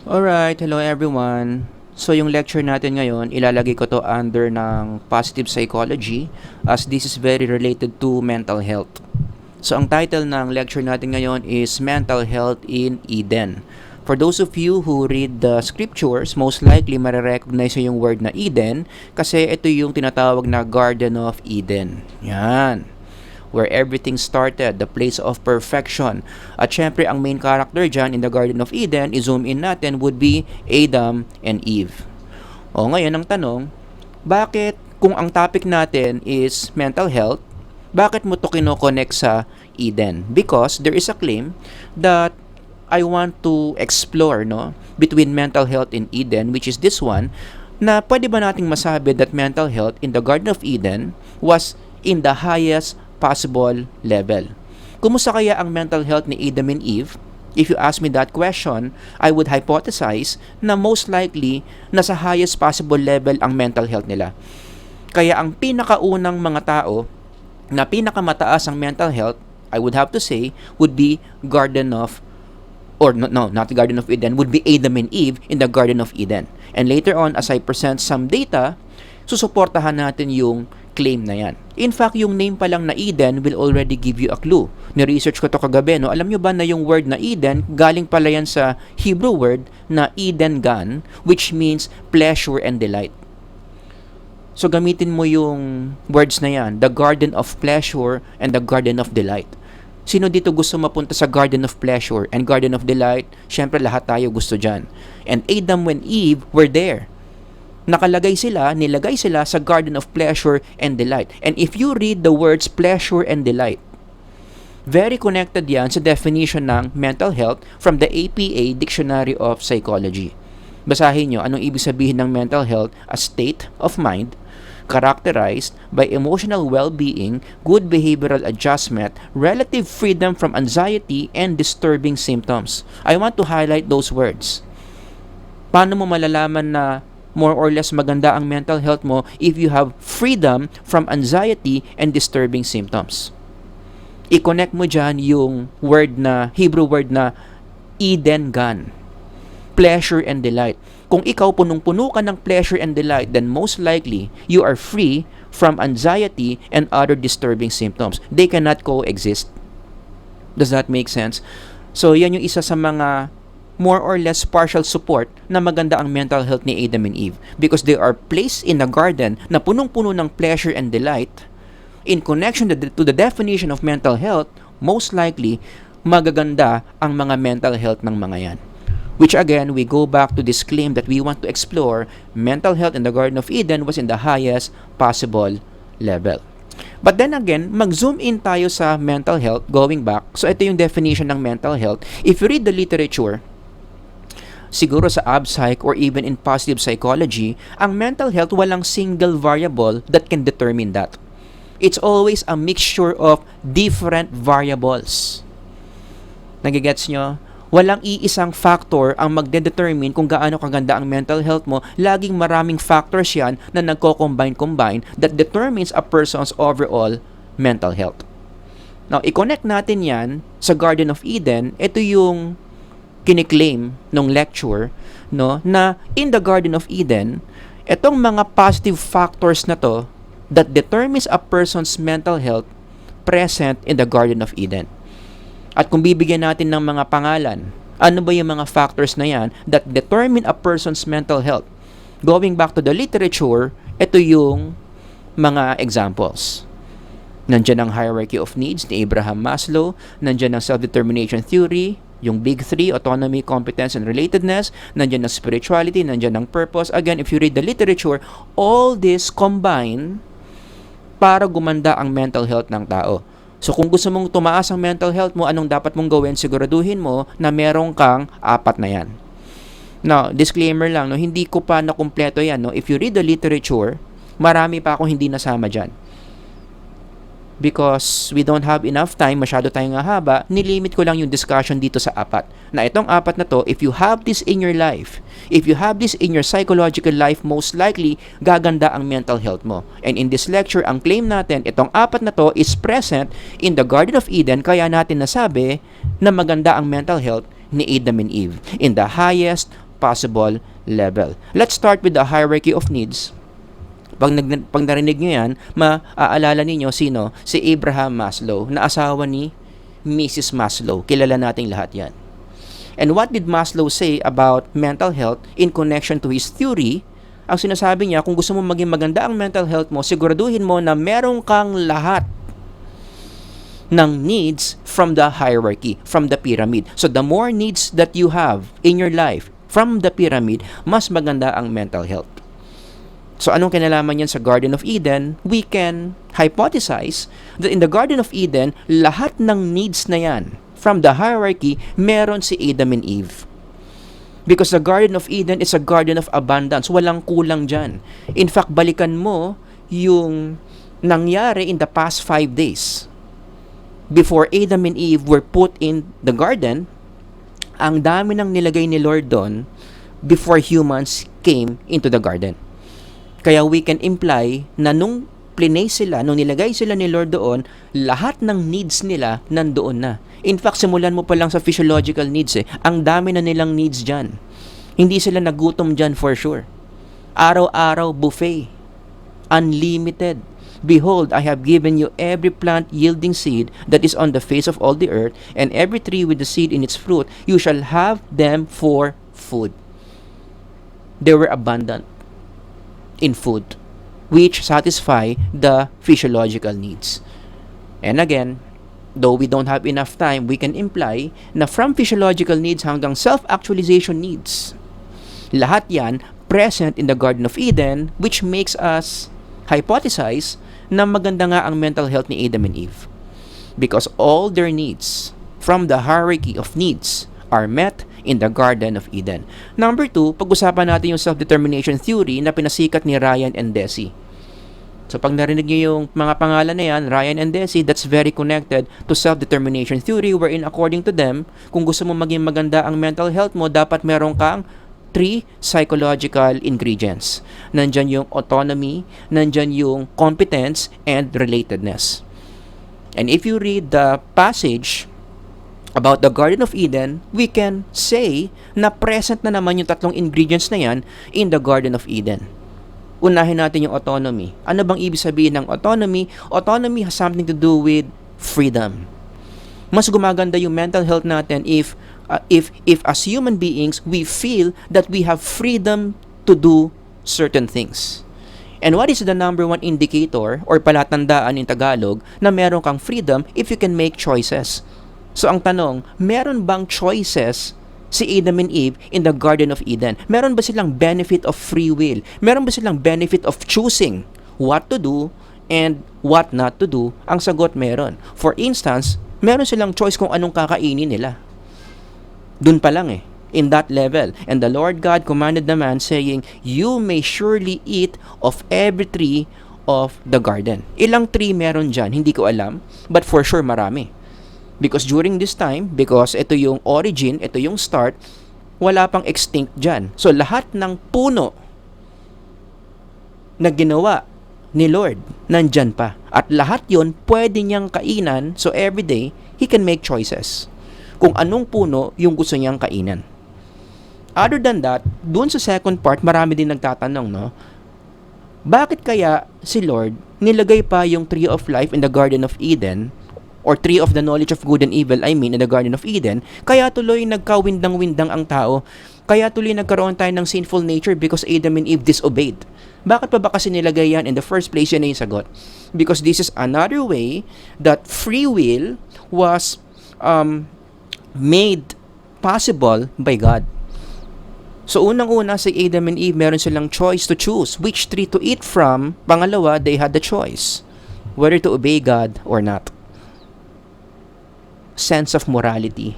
Alright, hello everyone. So yung lecture natin ngayon, ilalagay ko to under ng positive psychology as this is very related to mental health. So ang title ng lecture natin ngayon is Mental Health in Eden. For those of you who read the scriptures, most likely marirecognize yung word na Eden kasi ito yung tinatawag na Garden of Eden. Yan, where everything started, the place of perfection. At syempre, ang main character dyan in the Garden of Eden, i-zoom in natin, would be Adam and Eve. O ngayon, ang tanong, bakit kung ang topic natin is mental health, bakit mo to kinoconnect sa Eden? Because there is a claim that I want to explore between mental health in Eden, which is this one, na pwede ba nating masabi that mental health in the Garden of Eden was in the highest possible level. Kumusta kaya ang mental health ni Adam and Eve? If you ask me that question, I would hypothesize na most likely nasa highest possible level ang mental health nila. Kaya ang pinakaunang mga tao na pinakamataas ang mental health, I would have to say, would be not the Garden of Eden, would be Adam and Eve in the Garden of Eden. And later on, as I present some data, susuportahan natin yung claim na yan. In fact, yung name pa lang na Eden will already give you a clue. Ni-research ko to kagabi, no? Alam nyo ba na yung word na Eden, galing pala yan sa Hebrew word na Eden Gan, which means pleasure and delight. So gamitin mo yung words na yan, the garden of pleasure and the garden of delight. Sino dito gusto mapunta sa garden of pleasure and garden of delight? Siyempre lahat tayo gusto dyan. And Adam and Eve were there. Nilagay sila sa garden of pleasure and delight. And if you read the words pleasure and delight, very connected yan sa definition ng mental health from the APA Dictionary of Psychology. Basahin nyo, anong ibig sabihin ng mental health? A state of mind characterized by emotional well-being, good behavioral adjustment, relative freedom from anxiety, and disturbing symptoms. I want to highlight those words. Paano mo malalaman na more or less maganda ang mental health mo if you have freedom from anxiety and disturbing symptoms? I-connect mo dyan yung Hebrew word na Eden Gan, pleasure and delight. Kung ikaw punong-puno ka ng pleasure and delight, then most likely you are free from anxiety and other disturbing symptoms. They cannot coexist. Does that make sense? So yan yung isa sa mga more or less partial support na maganda ang mental health ni Adam and Eve because they are placed in a garden na punong-puno ng pleasure and delight. In connection to the definition of mental health, most likely magaganda ang mga mental health ng mga yan. Which again, we go back to this claim that we want to explore mental health in the Garden of Eden was in the highest possible level. But then again, mag-zoom in tayo sa mental health going back. So ito yung definition ng mental health. If you read the literature, siguro sa AbPsych or even in positive psychology, ang mental health walang single variable that can determine that. It's always a mixture of different variables. Nagigets nyo? Walang iisang factor ang magde-determine kung gaano kaganda ang mental health mo. Laging maraming factors yan na nagko-combine that determines a person's overall mental health. Now, i-connect natin yan sa Garden of Eden. Ito yung kiniklaim nung lecture na in the Garden of Eden, itong mga positive factors na to that determines a person's mental health present in the Garden of Eden. At kung bibigyan natin ng mga pangalan, ano ba yung mga factors na yan that determine a person's mental health? Going back to the literature, ito yung mga examples. Nandiyan ang hierarchy of needs ni Abraham Maslow, nandiyan ang self-determination theory, yung big three, autonomy, competence, and relatedness, nandiyan ang spirituality, nandiyan ang purpose. Again, if you read the literature, all this combine para gumanda ang mental health ng tao. So kung gusto mong tumaas ang mental health mo, anong dapat mong gawin? Siguraduhin mo na meron kang apat na yan. Now, disclaimer lang, hindi ko pa nakumpleto yan. If you read the literature, marami pa akong hindi nasama dyan. Because we don't have enough time, masyado tayong haba, nilimit ko lang yung discussion dito sa apat. Na itong apat na to, if you have this in your life, if you have this in your psychological life, most likely, gaganda ang mental health mo. And in this lecture, ang claim natin, itong apat na to is present in the Garden of Eden, kaya natin nasabi na maganda ang mental health ni Adam and Eve in the highest possible level. Let's start with the hierarchy of needs. Pag narinig nyo yan, maaalala ninyo sino? Si Abraham Maslow, na asawa ni Mrs. Maslow. Kilala nating lahat yan. And what did Maslow say about mental health in connection to his theory? Ang sinasabi niya, kung gusto mo maging maganda ang mental health mo, siguraduhin mo na meron kang lahat ng needs from the hierarchy, from the pyramid. So the more needs that you have in your life from the pyramid, mas maganda ang mental health. So anong kinalaman yan sa Garden of Eden? We can hypothesize that in the Garden of Eden, lahat ng needs na yan from the hierarchy, meron si Adam and Eve. Because the Garden of Eden is a garden of abundance. Walang kulang dyan. In fact, balikan mo yung nangyari in the past 5 days. Before Adam and Eve were put in the garden, ang dami nang nilagay ni Lord doon before humans came into the garden. Kaya we can imply na nung place sila, nung nilagay sila ni Lord doon, lahat ng needs nila nandoon na. In fact, simulan mo pa lang sa physiological needs Ang dami na nilang needs dyan. Hindi sila nagutom dyan for sure. Araw-araw buffet. Unlimited. Behold, I have given you every plant yielding seed that is on the face of all the earth, and every tree with the seed in its fruit, you shall have them for food. They were abundant in food, which satisfy the physiological needs. And again, though we don't have enough time, we can imply na from physiological needs hanggang self-actualization needs, lahat yan present in the Garden of Eden, which makes us hypothesize na maganda nga ang mental health ni Adam and Eve. Because all their needs from the hierarchy of needs are met in the Garden of Eden. Number 2, pag-usapan natin yung self-determination theory na pinasikat ni Ryan and Deci. So pag narinig niyo yung mga pangalan na yan, Ryan and Deci, that's very connected to self-determination theory, wherein according to them, kung gusto mo maging maganda ang mental health mo, dapat meron kang 3 psychological ingredients. Nandyan yung autonomy, nandyan yung competence, and relatedness. And if you read the passage about the Garden of Eden, we can say na present na naman yung 3 ingredients na yan in the Garden of Eden. Unahin natin yung autonomy. Ano bang ibig sabihin ng autonomy? Autonomy has something to do with freedom. Mas gumaganda yung mental health natin if as human beings, we feel that we have freedom to do certain things. And what is the number 1 indicator or palatandaan in Tagalog na meron kang freedom if you can make choices? So ang tanong, meron bang choices si Adam and Eve in the Garden of Eden? Meron ba silang benefit of free will? Meron ba silang benefit of choosing what to do and what not to do? Ang sagot, meron. For instance, meron silang choice kung anong kakainin nila. Dun pa lang in that level. And the Lord God commanded the man saying, you may surely eat of every tree of the garden. Ilang tree meron dyan? Hindi ko alam. But for sure, marami. Because during this time, because ito yung origin, ito yung start, wala pang extinct dyan. So lahat ng puno na ginawa ni Lord, nandyan pa. At lahat yon pwede niyang kainan, so every day, he can make choices kung anong puno yung gusto niyang kainan. Other than that, doon sa second part, marami din nagtatanong, no? Bakit kaya si Lord nilagay pa yung tree of life in the Garden of Eden, or tree of the knowledge of good and evil, in the Garden of Eden, kaya tuloy nagkawindang-windang ang tao, kaya tuloy nagkaroon tayo ng sinful nature because Adam and Eve disobeyed. Bakit pa ba kasi nilagay yan in the first place? Yan na yung sagot. Because this is another way that free will was made possible by God. So unang-una sa Adam and Eve, meron silang choice to choose which tree to eat from. Pangalawa, they had the choice whether to obey God or not. Sense of morality.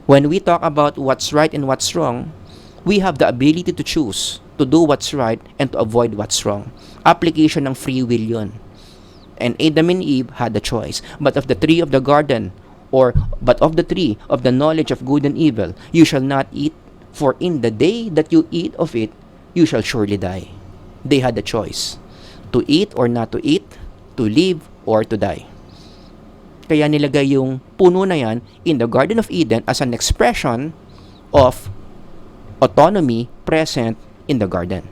When we talk about what's right and what's wrong, we have the ability to choose to do what's right and to avoid what's wrong. Application ng free will yun. And Adam and Eve had the choice. But of the tree of the garden, but of the tree of the knowledge of good and evil, you shall not eat, for in the day that you eat of it, you shall surely die. They had the choice to eat or not to eat, to live or to die. Kaya nilagay yung puno na yan in the Garden of Eden as an expression of autonomy present in the garden.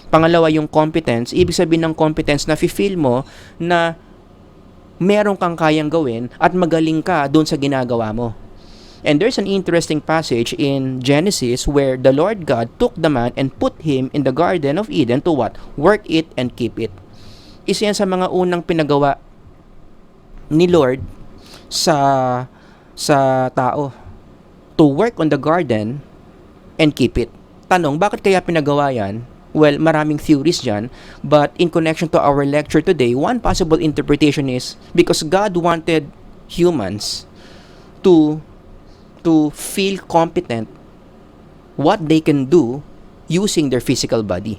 Pangalawa, yung competence. Ibig sabihin ng competence na feel mo na meron kang kayang gawin at magaling ka doon sa ginagawa mo. And there's an interesting passage in Genesis where the Lord God took the man and put him in the Garden of Eden to what? Work it and keep it. Isa yan sa mga unang pinagawa ni Lord sa tao. To work on the garden and keep it. Tanong, bakit kaya pinagawa yan? Well, maraming theories dyan, but in connection to our lecture today, one possible interpretation is because God wanted humans to feel competent what they can do using their physical body.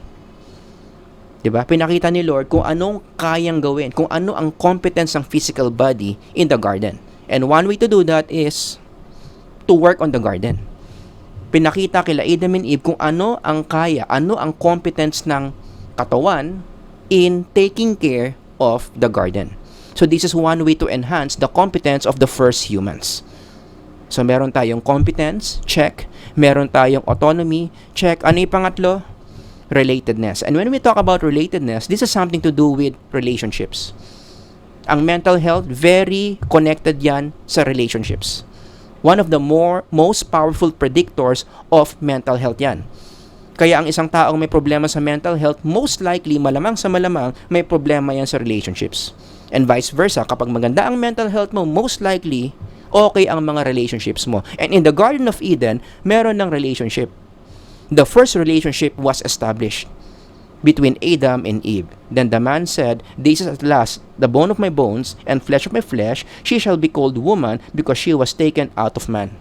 Diba? Pinakita ni Lord kung anong kayang gawin, kung ano ang competence ng physical body in the garden. And one way to do that is to work on the garden. Pinakita kila Adam and Eve kung ano ang kaya, ano ang competence ng katawan in taking care of the garden. So this is one way to enhance the competence of the first humans. So meron tayong competence, check. Meron tayong autonomy, check. Ano yung pangatlo? Relatedness. And when we talk about relatedness, this is something to do with relationships. Ang mental health, very connected yan sa relationships. One of the most powerful predictors of mental health yan. Kaya ang isang taong may problema sa mental health, most likely, malamang sa malamang, may problema yan sa relationships. And vice versa, kapag maganda ang mental health mo, most likely, okay ang mga relationships mo. And in the Garden of Eden, meron ng relationship. The first relationship was established between Adam and Eve. Then the man said, "This is at last the bone of my bones and flesh of my flesh. She shall be called woman because she was taken out of man."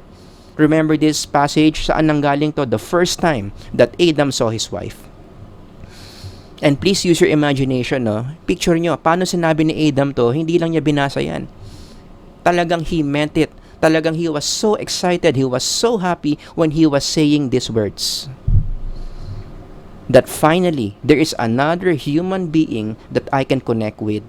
Remember this passage, saan nanggaling to? The first time that Adam saw his wife. And please use your imagination, no? Picture nyo, paano sinabi ni Adam to? Hindi lang niya binasa yan. Talagang he meant it. Talagang he was so excited, he was so happy when he was saying these words. That finally, there is another human being that I can connect with.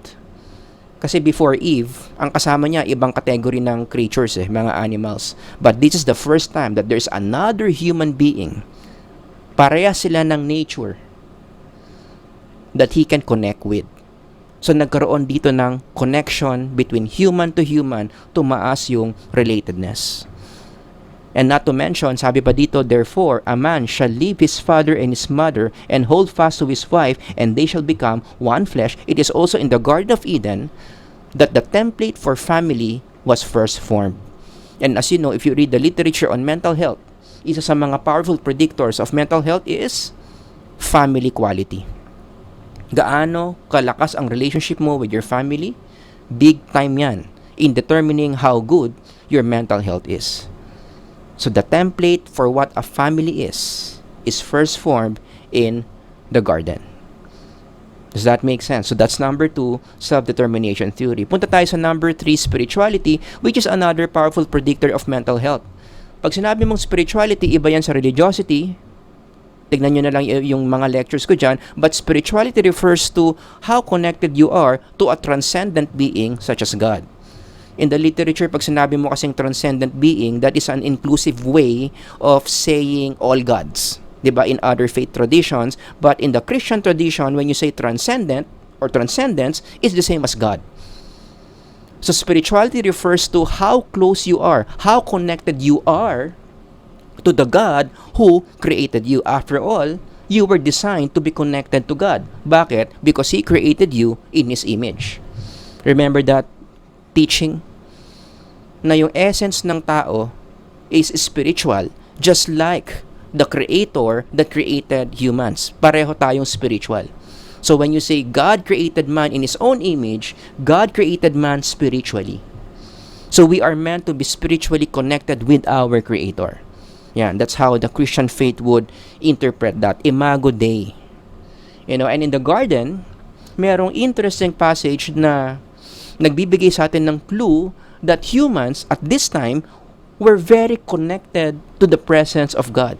Kasi before Eve, ang kasama niya, ibang category ng creatures, mga animals. But this is the first time that there's another human being. Pareha sila ng nature that he can connect with. So nagkaroon dito ng connection between human, tumaas yung relatedness. And not to mention, sabi pa dito, therefore, a man shall leave his father and his mother and hold fast to his wife, and they shall become one flesh. It is also in the Garden of Eden that the template for family was first formed. And as you know, if you read the literature on mental health, isa sa mga powerful predictors of mental health is family quality. Gaano kalakas ang relationship mo with your family? Big time yan in determining how good your mental health is. So the template for what a family is first formed in the garden. Does that make sense? So that's number 2, self-determination theory. Punta tayo sa number 3, spirituality, which is another powerful predictor of mental health. Pag sinabi mong spirituality, iba yan sa religiosity. Tignan nyo na lang yung mga lectures ko dyan. But spirituality refers to how connected you are to a transcendent being such as God. In the literature, pag sinabi mo kasing transcendent being, that is an inclusive way of saying all gods. Diba? In other faith traditions. But in the Christian tradition, when you say transcendent or transcendence, it's the same as God. So spirituality refers to how close you are, how connected you are to the God who created you. After all, you were designed to be connected to God. Bakit? Because He created you in His image. Remember that teaching? Na yung essence ng tao is spiritual, just like the Creator that created humans. Pareho tayong spiritual. So when you say God created man in His own image, God created man spiritually. So we are meant to be spiritually connected with our Creator. Yan, that's how the Christian faith would interpret that. Imago Dei. You know, and in the garden, merong interesting passage na nagbibigay sa atin ng clue that humans at this time were very connected to the presence of God.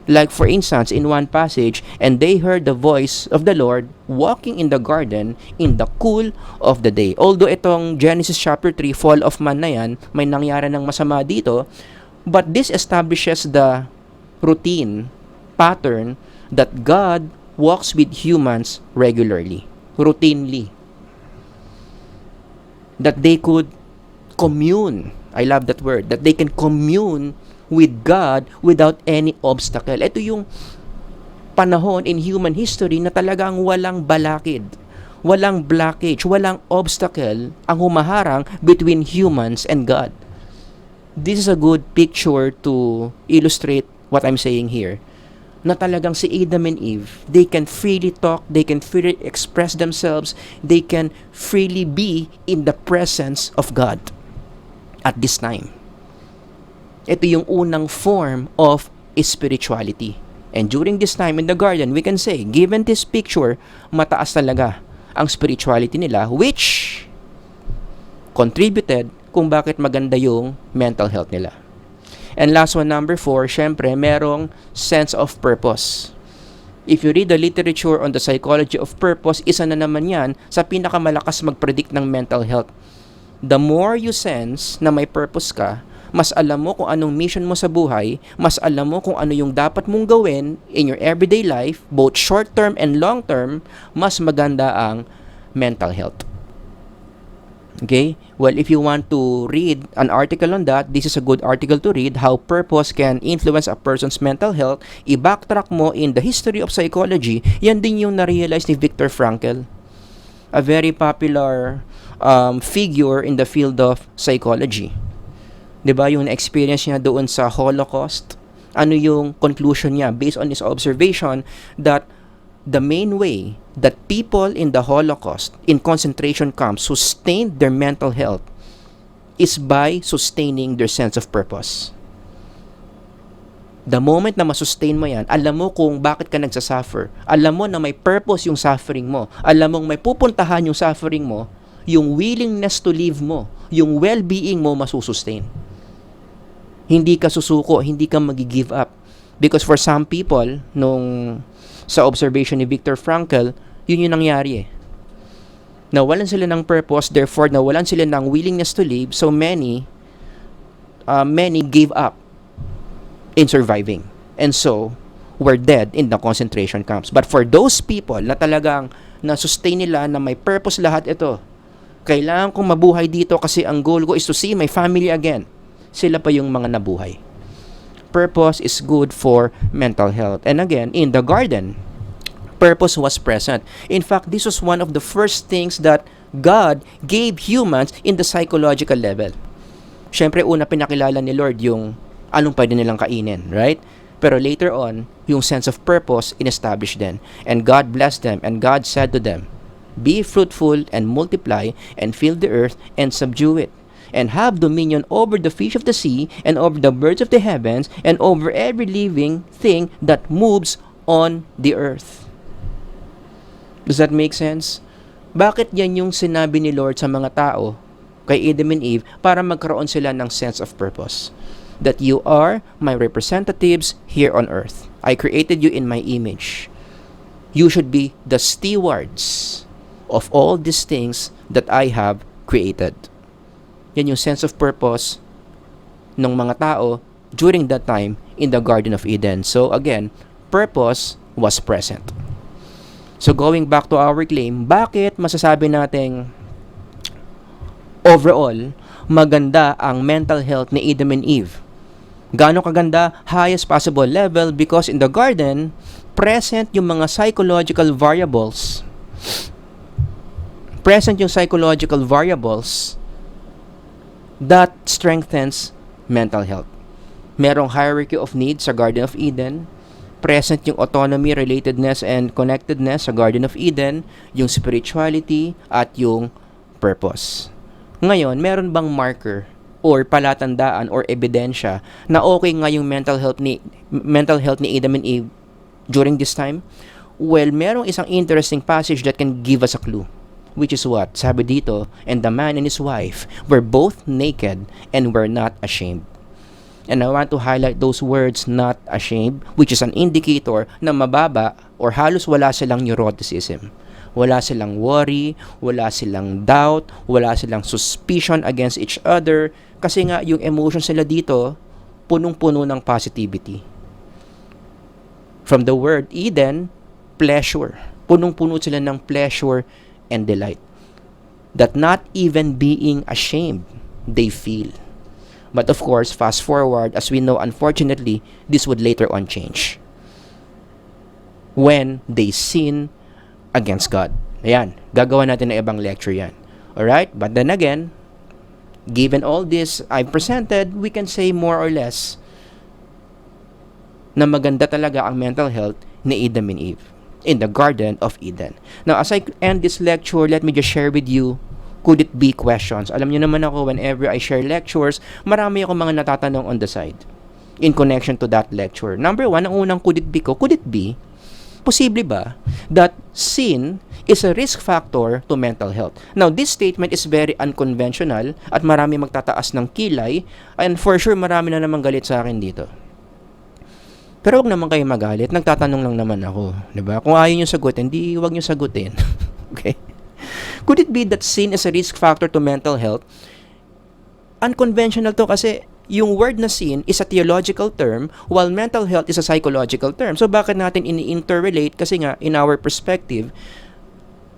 Like for instance, in one passage, and they heard the voice of the Lord walking in the garden in the cool of the day. Although itong Genesis chapter 3, fall of man na yan, may nangyari ng masama dito, but this establishes the routine, pattern that God walks with humans regularly, routinely. That they could commune. I love that word. That they can commune with God without any obstacle. Ito yung panahon in human history na talagang walang balakid, walang blockage, walang obstacle ang humaharang between humans and God. This is a good picture to illustrate what I'm saying here. Na talagang si Adam and Eve, they can freely talk, they can freely express themselves, they can freely be in the presence of God at this time. Ito yung unang form of spirituality. And during this time in the garden, we can say, given this picture, mataas talaga ang spirituality nila, which contributed kung bakit maganda yung mental health nila. And last one, number 4, syempre, merong sense of purpose. If you read the literature on the psychology of purpose, isa na naman yan sa pinakamalakas mag-predict ng mental health. The more you sense na may purpose ka, mas alam mo kung anong mission mo sa buhay, mas alam mo kung ano yung dapat mong gawin in your everyday life, both short-term and long-term, mas maganda ang mental health. Okay? Well, if you want to read an article on that, this is a good article to read, How Purpose Can Influence a Person's Mental Health. I-backtrack mo in the history of psychology. Yan din yung na-realize ni Viktor Frankl, a very popular figure in the field of psychology. 'Di ba yung experience niya doon sa Holocaust? Ano yung conclusion niya based on his observation that the main way that people in the Holocaust, in concentration camps, sustained their mental health is by sustaining their sense of purpose. The moment na masustain mo yan, alam mo kung bakit ka nagsasuffer. Alam mo na may purpose yung suffering mo. Alam mong may pupuntahan yung suffering mo, yung willingness to live mo, yung well-being mo masusustain. Hindi ka susuko, hindi ka magi-give up. Because for some people, sa observation ni Viktor Frankl, yun yung nangyari eh. Nawalan sila ng purpose, therefore nawalan sila ng willingness to live, so many gave up in surviving. And so, were dead in the concentration camps. But for those people na talagang na-sustain nila na may purpose lahat ito, kailangan kong mabuhay dito kasi ang goal ko is to see my family again. Sila pa yung mga nabuhay. Purpose is good for mental health. And again, in the garden, purpose was present. In fact, this was one of the first things that God gave humans in the psychological level. Siyempre, una pinakilala ni Lord yung anong pwede nilang kainin, right? Pero later on, yung sense of purpose in-established then. And God blessed them, and God said to them, "Be fruitful and multiply, and fill the earth and subdue it, and have dominion over the fish of the sea, and over the birds of the heavens, and over every living thing that moves on the earth." Does that make sense? Bakit yan yung sinabi ni Lord sa mga tao, kay Adam and Eve, para magkaroon sila ng sense of purpose? That you are my representatives here on earth. I created you in my image. You should be the stewards of all these things that I have created. Yan yung sense of purpose ng mga tao during that time in the Garden of Eden. So again, purpose was present. So going back to our claim, bakit masasabi nating overall maganda ang mental health ni Adam and Eve? Gaano kaganda? Highest possible level, because in the garden, present yung mga psychological variables. Present yung psychological variables that strengthens mental health. Merong hierarchy of needs sa Garden of Eden. Present yung autonomy, relatedness, and connectedness sa Garden of Eden. Yung spirituality at yung purpose. Ngayon, meron bang marker or palatandaan or ebidensya na okay nga yung mental health ni Adam and Eve during this time? Well, merong isang interesting passage that can give us a clue. Which is what? Sabi dito, "And the man and his wife were both naked and were not ashamed." And I want to highlight those words, "not ashamed," which is an indicator na mababa or halos wala silang neuroticism. Wala silang worry, wala silang doubt, wala silang suspicion against each other. Kasi nga, yung emotions nila dito, punong-puno ng positivity. From the word Eden, pleasure. Punong-puno sila ng pleasure and delight. That not even being ashamed, they feel. But of course, fast forward, as we know, unfortunately, this would later on change. When they sin against God. Ayan, gagawa natin ng ibang lecture yan. Alright? But then again, given all this I've presented, we can say more or less na maganda talaga ang mental health ni Adam and Eve in the Garden of Eden. Now, as I end this lecture, let me just share with you, could it be questions? Alam niyo naman ako, whenever I share lectures, marami akong mga natatanong on the side in connection to that lecture. Number one, ang unang could it be ko, could it be, posible ba that sin is a risk factor to mental health? Now, this statement is very unconventional at marami magtataas ng kilay, and for sure marami na naman galit sa akin dito. Pero wag naman kayo magalit, nagtatanong lang naman ako, 'di ba? Kung ayaw niyo sagutin, wag niyo sagutin. Okay? Could it be that sin is a risk factor to mental health? Unconventional to kasi yung word na sin is a theological term while mental health is a psychological term. So bakit natin ini-interrelate? Kasi nga, in our perspective,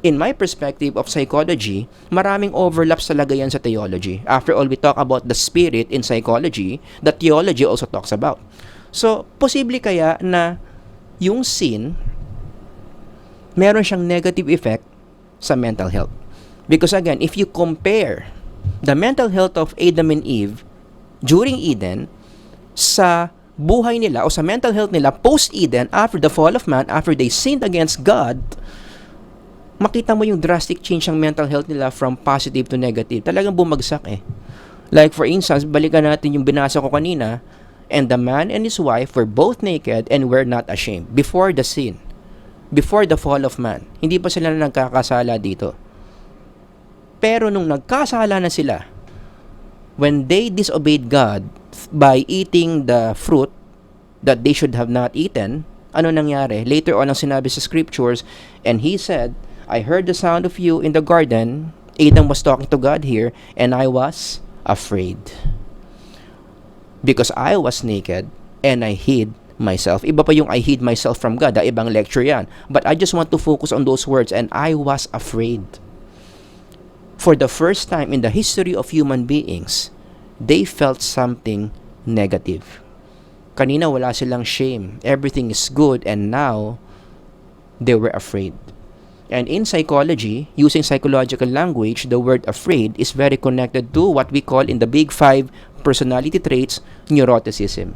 in my perspective of psychology, maraming overlaps talaga yan sa theology. After all, we talk about the spirit in psychology, the theology also talks about. So, posible kaya na yung sin, meron siyang negative effect sa mental health. Because again, if you compare the mental health of Adam and Eve during Eden sa buhay nila o sa mental health nila post-Eden, after the fall of man, after they sinned against God, makita mo yung drastic change ng mental health nila from positive to negative. Talagang bumagsak eh. Like for instance, balikan natin yung binasa ko kanina, and the man and his wife were both naked and were not ashamed before the sin, before the fall of man. Hindi pa sila nagkakasala dito. Pero nung nagkasala na sila, when they disobeyed God by eating the fruit that they should have not eaten, ano nangyari? Later on ang sinabi sa scriptures, and he said, I heard the sound of you in the garden. Adam was talking to God here, and I was afraid. Because I was naked and I hid myself. Iba pa yung I hid myself from God. Ibang lecture yan. But I just want to focus on those words, and I was afraid. For the first time in the history of human beings, they felt something negative. Kanina wala silang shame. Everything is good, and now they were afraid. And in psychology, using psychological language, the word afraid is very connected to what we call in the big five personality traits, neuroticism.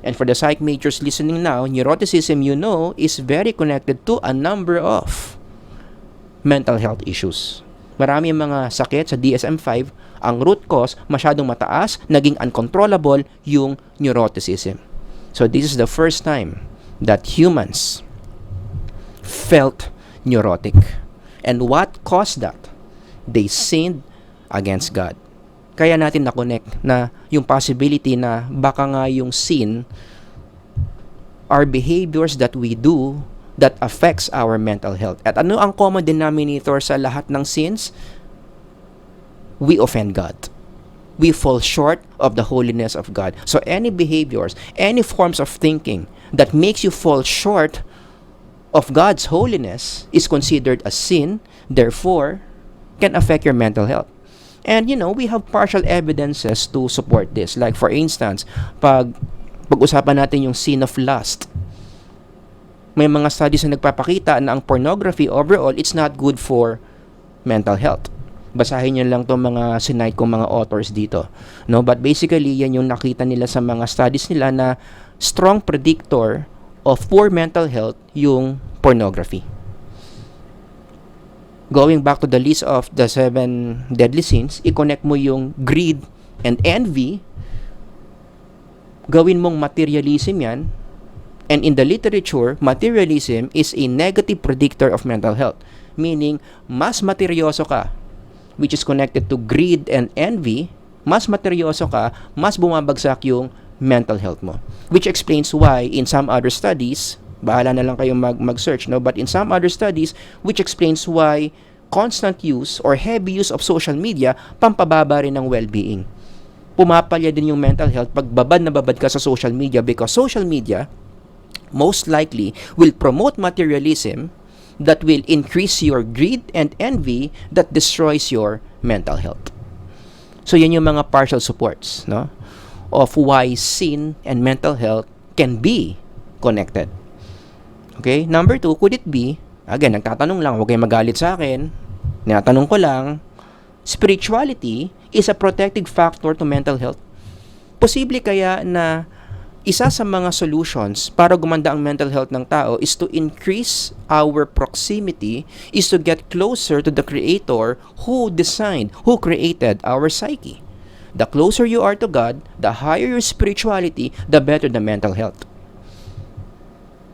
And for the psych majors listening now, neuroticism, you know, is very connected to a number of mental health issues. Marami mga sakit sa DSM-5, ang root cause masyadong mataas, naging uncontrollable yung neuroticism. So this is the first time that humans felt neurotic. And what caused that? They sinned against God. Kaya natin na-connect na yung possibility na baka nga yung sin are behaviors that we do that affects our mental health. At ano ang common denominator sa lahat ng sins? We offend God. We fall short of the holiness of God. So any behaviors, any forms of thinking that makes you fall short of God's holiness is considered a sin, therefore can affect your mental health. And you know, we have partial evidences to support this. Like for instance, pag-usapan natin yung sin of lust, may mga studies na nagpapakita na ang pornography overall, it's not good for mental health. Basahin nyo lang itong mga sinite kong mga authors dito. No? But basically, yan yung nakita nila sa mga studies nila na strong predictor of poor mental health yung pornography. Going back to the list of the 7 deadly sins, i-connect mo yung greed and envy, gawin mong materialism yan, and in the literature, materialism is a negative predictor of mental health. Meaning, mas materyoso ka, which is connected to greed and envy, mas materyoso ka, mas bumabagsak yung mental health mo. Which explains why in some other studies, bahala na lang kayong mag-search, no? But in some other studies, which explains why constant use or heavy use of social media, pampababa rin ng well-being. Pumapalya din yung mental health pag babad na babad ka sa social media, because social media most likely will promote materialism that will increase your greed and envy that destroys your mental health. So yan yung mga partial supports, no, of why sin and mental health can be connected. Okay? Number 2, could it be, again, nagtatanong lang, huwag kayong magalit sa akin, tinatanong ko lang, spirituality is a protective factor to mental health. Posible kaya na isa sa mga solutions para gumanda ang mental health ng tao is to increase our proximity, is to get closer to the Creator who designed, who created our psyche. The closer you are to God, the higher your spirituality, the better the mental health.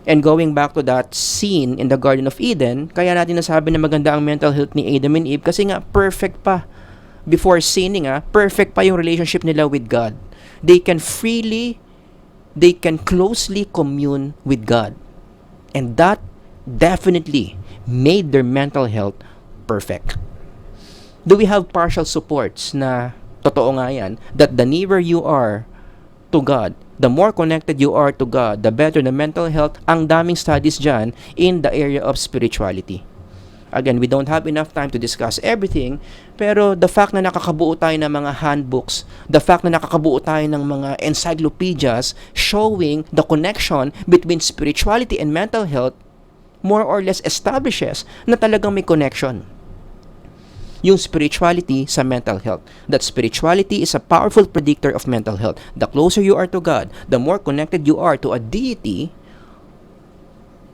And going back to that scene in the Garden of Eden, kaya natin nasabi na maganda ang mental health ni Adam and Eve kasi nga perfect pa. Before sinning, perfect pa yung relationship nila with God. They can closely commune with God. And that definitely made their mental health perfect. Do we have partial supports na totoo nga yan, that the nearer you are to God, the more connected you are to God, the better the mental health? Ang daming studies dyan in the area of spirituality. Again, we don't have enough time to discuss everything, pero the fact na nakakabuo tayo ng mga handbooks, the fact na nakakabuo tayo ng mga encyclopedias showing the connection between spirituality and mental health more or less establishes na talagang may connection yung spirituality sa mental health. That spirituality is a powerful predictor of mental health. The closer you are to God, the more connected you are to a deity,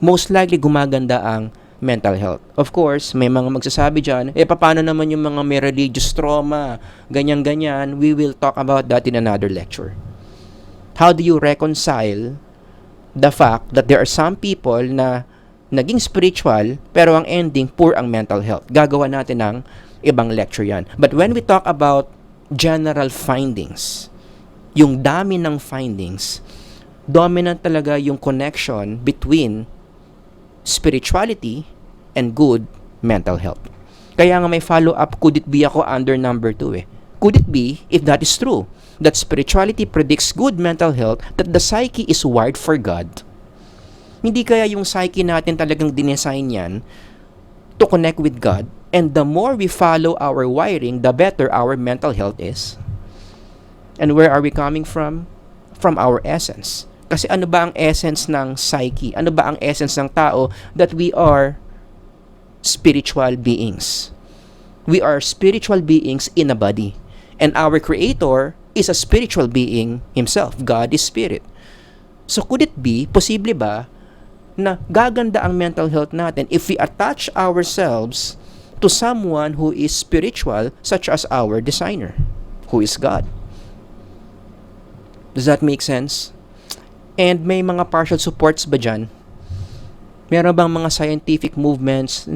most likely gumaganda ang mental health. Of course, may mga magsasabi dyan, paano naman yung mga may religious trauma, ganyan-ganyan. We will talk about that in another lecture. How do you reconcile the fact that there are some people na naging spiritual, pero ang ending, poor ang mental health? Gagawa natin ng ibang lecture yan. But when we talk about general findings, yung dami ng findings, dominant talaga yung connection between spirituality and good mental health. Kaya nga may follow-up, could it be ako under number 2 Could it be, if that is true, that spirituality predicts good mental health, that the psyche is wired for God? Hindi kaya yung psyche natin talagang dinesign yan to connect with God, and the more we follow our wiring, the better our mental health is? And where are we coming from? From our essence. Kasi ano ba ang essence ng psyche? Ano ba ang essence ng tao? That we are spiritual beings. We are spiritual beings in a body. And our Creator is a spiritual being Himself. God is spirit. So could it be, posible ba, na gaganda ang mental health natin if we attach ourselves to someone who is spiritual, such as our designer, who is God? Does that make sense? And may mga partial supports ba dyan? Meron bang mga scientific movements,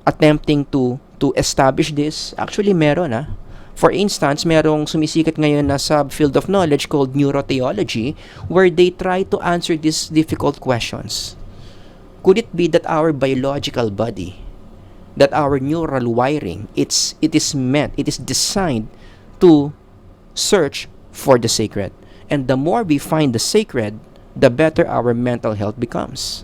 attempting to establish this? Actually, meron. For instance, merong sumisikat ngayon na subfield of knowledge called neurotheology, where they try to answer these difficult questions. Could it be that our biological body, that our neural wiring, it is designed to search for the sacred? And the more we find the sacred, the better our mental health becomes.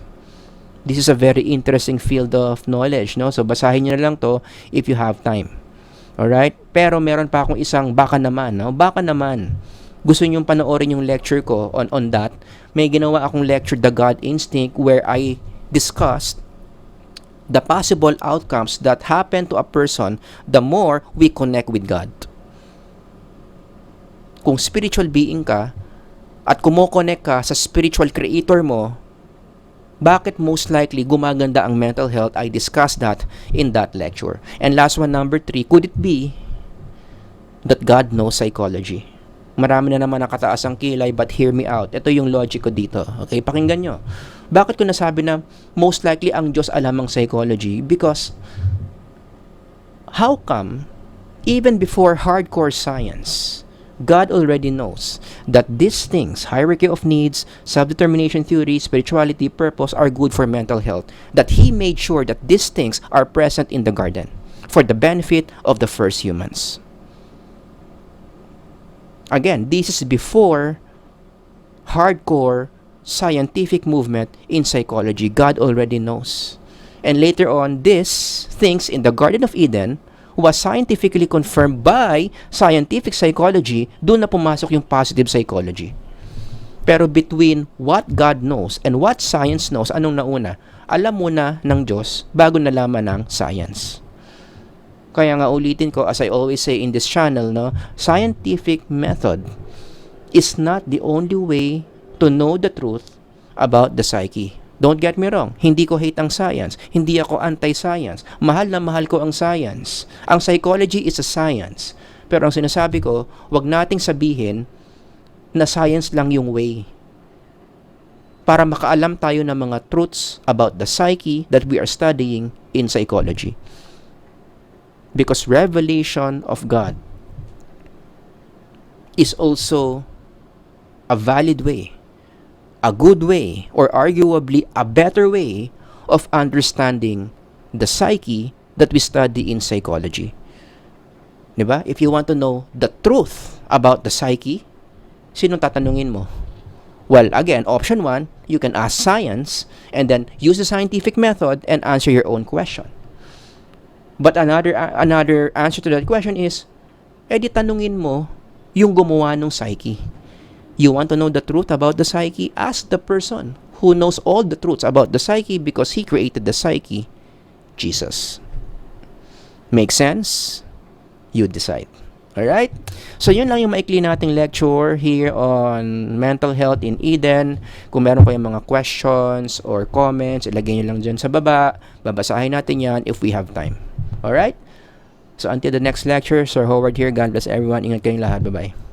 This is a very interesting field of knowledge, no? So basahin niyo na lang to if you have time. Alright? Pero meron pa akong isang baka naman, no? Baka naman gusto niyo panoorin yung lecture ko on that. May ginawa akong lecture, The God Instinct, where I discussed the possible outcomes that happen to a person the more we connect with God. Kung spiritual being ka at kumo-connect ka sa spiritual creator mo, bakit most likely gumaganda ang mental health? I discussed that in that lecture. And last one, number 3, could it be that God knows psychology? Marami na naman nakataas ang kilay, but hear me out. Ito yung logic ko dito. Okay, pakinggan nyo. Bakit ko nasabi na most likely ang Diyos alam ang psychology? Because how come, even before hardcore science, God already knows that these things, hierarchy of needs, self-determination theory, spirituality, purpose, are good for mental health. That He made sure that these things are present in the garden for the benefit of the first humans. Again, this is before hardcore scientific movement in psychology. God already knows. And later on, these things in the Garden of Eden was scientifically confirmed by scientific psychology. Doon na pumasok yung positive psychology. Pero between what God knows and what science knows, anong nauna? Alam muna ng Diyos bago nalaman ng science. Kaya nga ulitin ko, as I always say in this channel, no, scientific method is not the only way to know the truth about the psyche. Don't get me wrong, hindi ko hate ang science, hindi ako anti-science, mahal na mahal ko ang science. Ang psychology is a science. Pero ang sinasabi ko, wag nating sabihin na science lang yung way. Para makaalam tayo ng mga truths about the psyche that we are studying in psychology. Because revelation of God is also a valid way, a good way, or arguably a better way of understanding the psyche that we study in psychology. Diba? If you want to know the truth about the psyche, sinong tatanungin mo? Well, again, option 1, you can ask science and then use the scientific method and answer your own question. But another answer to that question is, di tanungin mo yung gumawa ng psyche. You want to know the truth about the psyche? Ask the person who knows all the truths about the psyche because he created the psyche, Jesus. Make sense? You decide. Alright? So, yun lang yung maikli nating lecture here on mental health in Eden. Kung meron kayong mga questions or comments, ilagay nyo lang dyan sa baba. Babasahin natin yan if we have time. Alright? So, until the next lecture, Sir Howard here. God bless everyone. Ingat kayong lahat. Bye-bye.